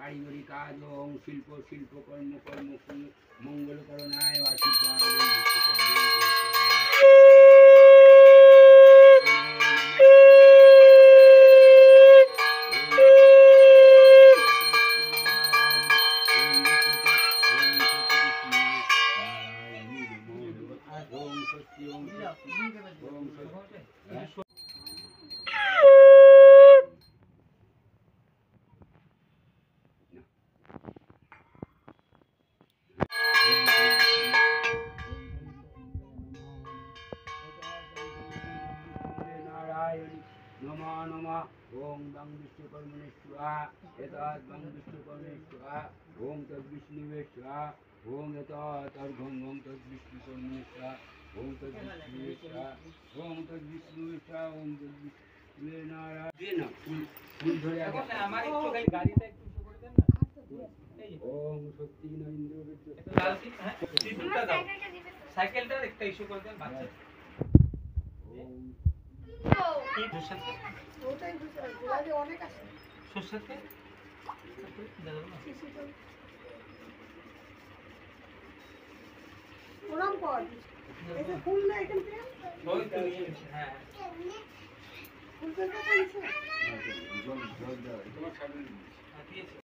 কারিগরি কাজ ওং শিল্প শিল্পকর্ম কর্ম মঙ্গলকরণায় আশীর্বাদ नमो नमः ओम दं विष्णुकर्मणे स्वाहा एतद् दं विष्णुकर्मणे स्वाहा ओम तद्विष्णुवे स्वाहा ओम तर्घं ओम तद्विष्णुकर्मणे स्वाहा ओम तद्विष्णुवे स्वाहा ओम तद्विष्णुवे स्वाहा ओम तद्विष्णुवे नारायण फूल धरे आगे আমার একটু খালি গাড়িটা একটু শো করে দেন না ओम शक्ति न इंद्र विद्या লাল সিট হ্যাঁ সিটটা দাও সাইকেলটা একটা ইস্যু করে দেন বাচ্চা ओम কি দুশাতে ওটাই দুশাতে গোলাপি অনেক আছে সুশাতে দাও না ওরাম কর এই যে ফুল না এখান থেকে ওই তো হ্যাঁ ফুল তো কাটছে জল দাও তোমার সামনে দিয়েছি